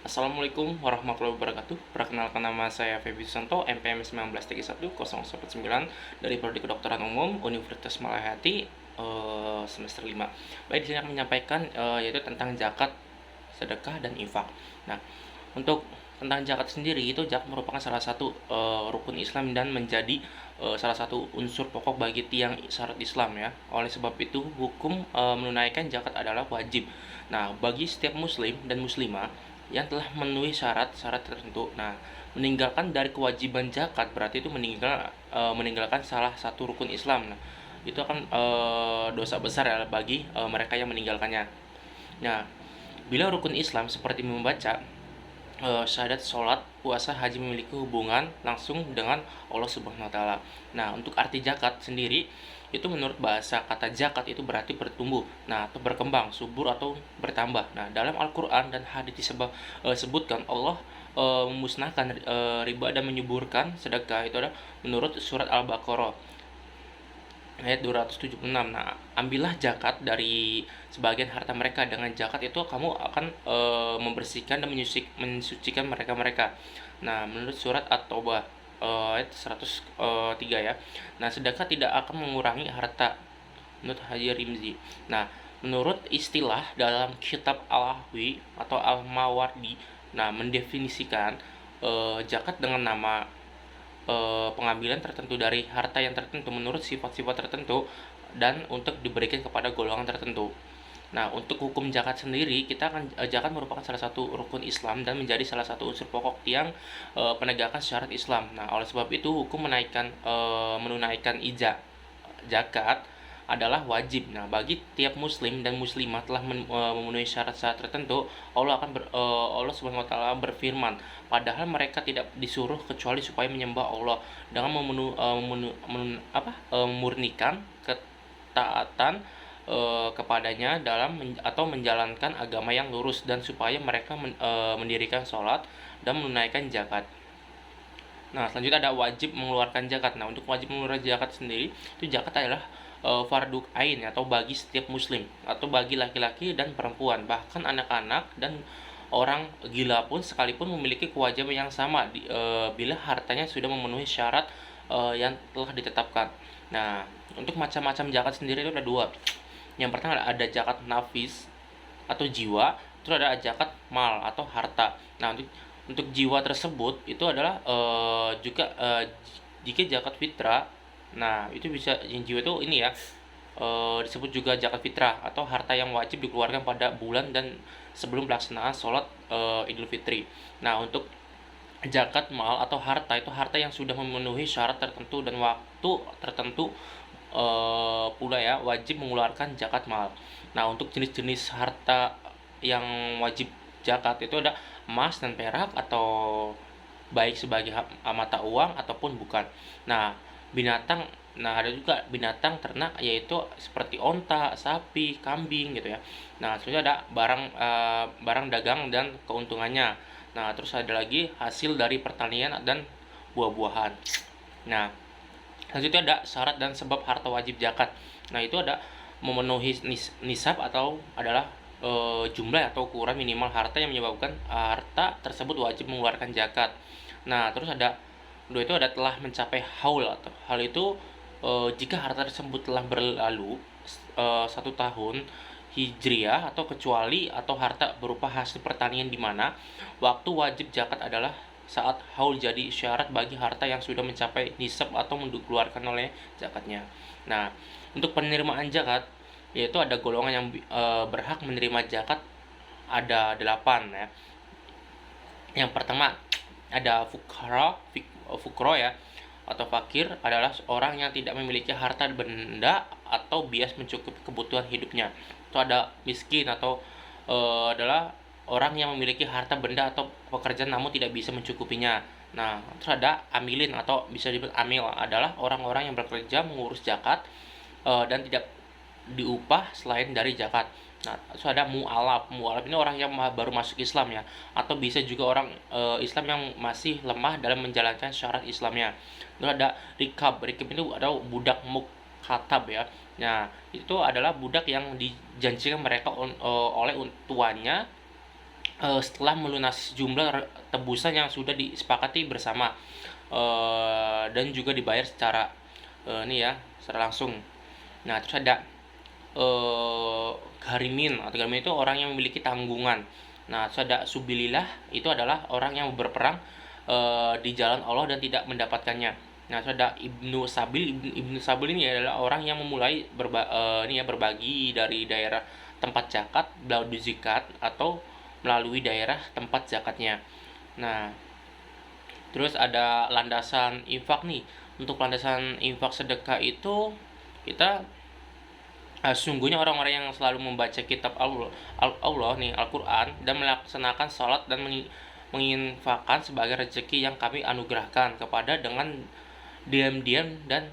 Assalamualaikum warahmatullahi wabarakatuh. Perkenalkan, nama saya Feby Susanto, NPM 19311009 dari Prodi Kedokteran Umum Universitas Malahati, semester 5. Baik, di sini aku menyampaikan yaitu tentang zakat, sedekah, dan infak. Nah, untuk tentang zakat sendiri, itu zakat merupakan salah satu rukun Islam dan menjadi salah satu unsur pokok bagi tiang syarat Islam ya. Oleh sebab itu, hukum menunaikan zakat adalah wajib. Nah, bagi setiap muslim dan muslimah yang telah memenuhi syarat-syarat tertentu. Nah, meninggalkan dari kewajiban zakat berarti itu meninggalkan salah satu rukun Islam. Nah, itu akan dosa besar ya bagi mereka yang meninggalkannya. Nah, bila rukun Islam seperti membaca syahadat, sholat, puasa, haji memiliki hubungan langsung dengan Allah Subhanahu wa taala. Nah, untuk arti zakat sendiri itu menurut bahasa kata zakat itu berarti bertumbuh, nah atau berkembang, subur atau bertambah. Nah, dalam Al-Qur'an dan hadis disebutkan Allah memusnahkan riba dan menyuburkan sedekah. Itu adalah menurut surat Al-Baqarah ayat 276. Nah, ambillah zakat dari sebagian harta mereka. Dengan zakat itu kamu akan membersihkan dan mensucikan mereka-mereka. Nah, menurut surat At-Taubah ayat 103 ya. Nah, sedekah tidak akan mengurangi harta, menurut Haji Rimzi. Nah, menurut istilah dalam kitab Al-Ahwi atau Al-Mawardi, nah mendefinisikan zakat dengan nama pengambilan tertentu dari harta yang tertentu menurut sifat-sifat tertentu dan untuk diberikan kepada golongan tertentu. Nah, untuk hukum zakat sendiri, zakat merupakan salah satu rukun Islam dan menjadi salah satu unsur pokok tiang penegakan syarat Islam. Nah, oleh sebab itu hukum menunaikan zakat adalah wajib. Nah, bagi tiap muslim dan muslimah telah memenuhi syarat-syarat tertentu, Allah Subhanahu wa taala berfirman, padahal mereka tidak disuruh kecuali supaya menyembah Allah dengan memurnikan ketaatan kepadanya atau menjalankan agama yang lurus, dan supaya mereka mendirikan sholat dan menunaikan zakat. Nah, selanjutnya ada wajib mengeluarkan zakat. Nah, untuk wajib mengeluarkan zakat sendiri, itu zakat adalah fardu ain atau bagi setiap muslim atau bagi laki-laki dan perempuan, bahkan anak-anak dan orang gila pun sekalipun memiliki kewajiban yang sama bila hartanya sudah memenuhi syarat yang telah ditetapkan. Nah, untuk macam-macam zakat sendiri itu ada dua. Yang pertama ada zakat nafis atau jiwa, terus ada zakat mal atau harta. Nah, untuk jiwa tersebut itu adalah juga jika zakat fitrah. Nah, itu bisa yang jiwa itu ini ya, disebut juga zakat fitrah atau harta yang wajib dikeluarkan pada bulan dan sebelum pelaksanaan sholat Idul Fitri. Nah, untuk zakat mal atau harta itu harta yang sudah memenuhi syarat tertentu dan waktu tertentu pula ya wajib mengeluarkan zakat mal. Nah, untuk jenis-jenis harta yang wajib zakat itu ada emas dan perak, atau baik sebagai mata uang ataupun bukan. Nah, binatang nah ada juga binatang ternak, yaitu seperti onta, sapi, kambing gitu ya. Nah, terus ada barang dagang dan keuntungannya. Nah, terus ada lagi hasil dari pertanian dan buah-buahan. Nah, selanjutnya ada syarat dan sebab harta wajib zakat. Nah, itu ada memenuhi nisab atau adalah jumlah atau ukuran minimal harta yang menyebabkan harta tersebut wajib mengeluarkan zakat. Nah, terus ada dua itu ada telah mencapai haul. Atau hal itu jika harta tersebut telah berlalu 1 tahun hijriah, atau kecuali atau harta berupa hasil pertanian di mana waktu wajib zakat adalah saat haul, jadi syarat bagi harta yang sudah mencapai nisab atau dikeluarkan oleh zakatnya. Nah, untuk penerimaan zakat yaitu ada golongan yang berhak menerima zakat, ada 8 ya. Yang pertama ada fukro ya, atau fakir adalah orang yang tidak memiliki harta benda atau bias mencukupi kebutuhan hidupnya. Itu ada miskin atau adalah orang yang memiliki harta benda atau pekerjaan namun tidak bisa mencukupinya. Nah, terus ada amilin atau bisa disebut amil, adalah orang-orang yang bekerja mengurus zakat dan tidak diupah selain dari zakat. Nah, terus ada mu'alaf. Mu'alaf ini orang yang baru masuk Islam ya, atau bisa juga orang Islam yang masih lemah dalam menjalankan syarat Islamnya. Terus ada rikab. Rikab itu adalah budak mukhatab ya. Nah, itu adalah budak yang dijanjikan mereka oleh tuannya setelah melunasi sejumlah tebusan yang sudah disepakati bersama, dan juga dibayar secara secara langsung. Nah, terus ada gharimin, atau gharimin itu orang yang memiliki tanggungan. Nah, terus ada subililah, itu adalah orang yang berperang di jalan Allah dan tidak mendapatkannya. Nah, terus ada ibnu sabil. Ibnu sabil ini adalah orang yang memulai berbagi dari daerah tempat zakat melalui zakat atau melalui daerah tempat zakatnya. Nah, terus ada landasan infak nih. Untuk landasan infak sedekah itu kita sesungguhnya orang-orang yang selalu membaca kitab Allah nih, Al-Quran, dan melaksanakan sholat dan menginfakkan sebagai rezeki yang kami anugerahkan kepada dengan diam-diam dan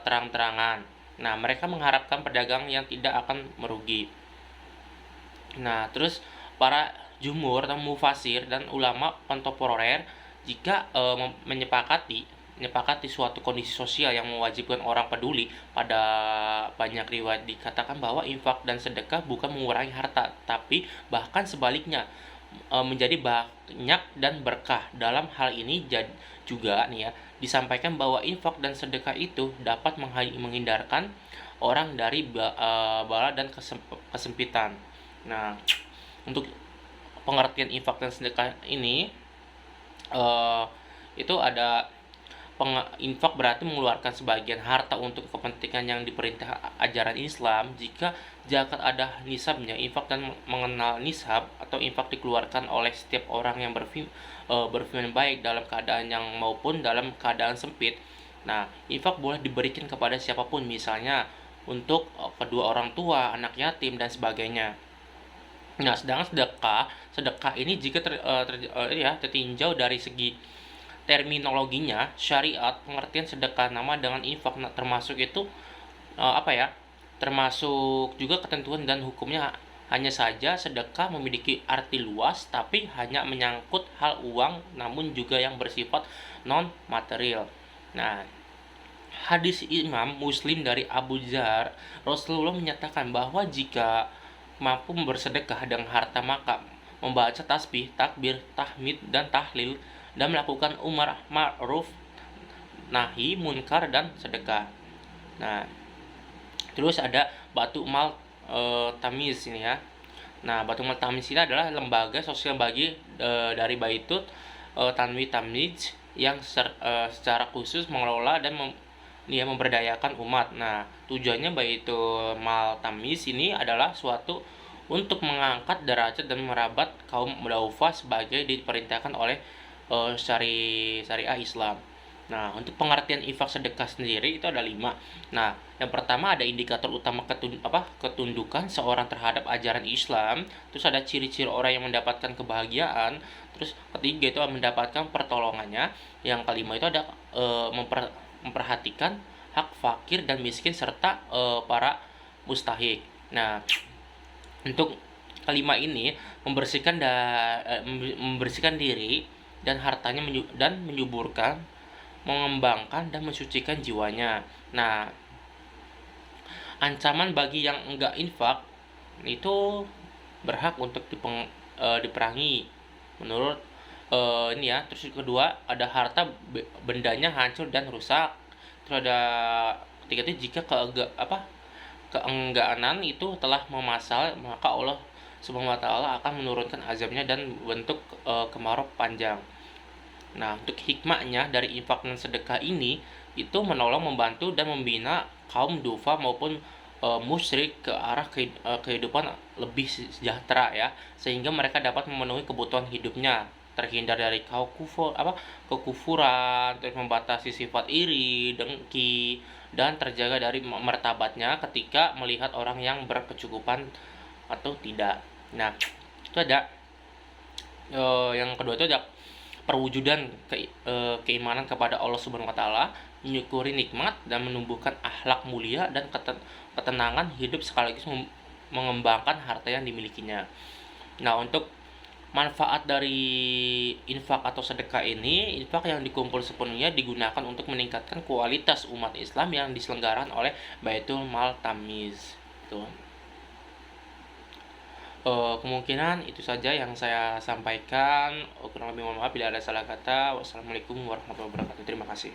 terang-terangan. Nah, mereka mengharapkan pedagang yang tidak akan merugi. Nah, terus para jumhur atau mufasir dan ulama kontemporer jika menyepakati suatu kondisi sosial yang mewajibkan orang peduli. Pada banyak riwayat dikatakan bahwa infak dan sedekah bukan mengurangi harta, tapi bahkan sebaliknya menjadi banyak dan berkah. Dalam hal ini juga nih ya, disampaikan bahwa infak dan sedekah itu dapat menghindarkan orang dari bala dan kesempitan. Nah, untuk pengertian infak dan sedekah ini, itu ada infak berarti mengeluarkan sebagian harta untuk kepentingan yang diperintah ajaran Islam. Jika zakat ada nisabnya, infak dan mengenal nisab atau infak dikeluarkan oleh setiap orang yang berfirman baik dalam keadaan yang maupun dalam keadaan sempit. Nah, infak boleh diberikan kepada siapapun, misalnya untuk kedua orang tua, anak yatim, dan sebagainya. Nah, sedangkan sedekah ini jika tertinjau dari segi terminologinya, syariat, pengertian sedekah nama dengan infak termasuk itu termasuk juga ketentuan dan hukumnya. Hanya saja sedekah memiliki arti luas, tapi hanya menyangkut hal uang, namun juga yang bersifat non material. Nah, hadis Imam Muslim dari Abu Dzar, Rasulullah menyatakan bahwa jika mampu bersedekah dengan harta, maka membaca tasbih, takbir, tahmid, dan tahlil, dan melakukan umar ma'ruf, nahi munkar, dan sedekah. Nah, terus ada Batu Mal Tamiz ini ya. Nah, Batu Mal Tamiz ini adalah lembaga sosial dari Baitut Tanwi Tamiz yang secara khusus mengelola dan memberdayakan umat. Nah, tujuannya Baitul Mal Tamiz ini adalah suatu untuk mengangkat derajat dan merabat kaum du'afa sebagai diperintahkan oleh syariah Islam. Nah, untuk pengertian infak sedekah sendiri itu ada 5. Nah, yang pertama ada indikator utama ketundukan seorang terhadap ajaran Islam. Terus ada ciri-ciri orang yang mendapatkan kebahagiaan. Terus ketiga itu mendapatkan pertolongannya. Yang kelima itu ada memperhatikan hak fakir dan miskin serta para mustahik. Nah, untuk kelima ini membersihkan diri dan hartanya dan menyuburkan, mengembangkan, dan mensucikan jiwanya. Nah, ancaman bagi yang enggak infak itu berhak untuk diperangi menurut Terus kedua ada harta bendanya hancur dan rusak. Terus ada ketiga itu jika keengganan itu telah memasal, maka Allah Subhanahu wa taala akan menurunkan azabnya dan bentuk kemarau panjang. Nah, untuk hikmahnya dari infak dan sedekah ini itu menolong, membantu, dan membina kaum duafa maupun musyrik ke arah kehidupan lebih sejahtera ya, sehingga mereka dapat memenuhi kebutuhan hidupnya, terhindar dari kekufuran, terus membatasi sifat iri, dengki, dan terjaga dari martabatnya ketika melihat orang yang berkecukupan atau tidak. Nah, itu ada yang kedua itu ada perwujudan keimanan kepada Allah Subhanahu wa taala, menyukuri nikmat dan menumbuhkan akhlak mulia dan ketenangan hidup sekaligus mengembangkan harta yang dimilikinya. Nah, untuk manfaat dari infak atau sedekah ini, infak yang dikumpul sepenuhnya digunakan untuk meningkatkan kualitas umat Islam yang diselenggarakan oleh Baitul Mal Tamiz. Tuh. Kemungkinan itu saja yang saya sampaikan. Kurang lebih mohon maaf bila ada salah kata. Wassalamualaikum warahmatullahi wabarakatuh. Terima kasih.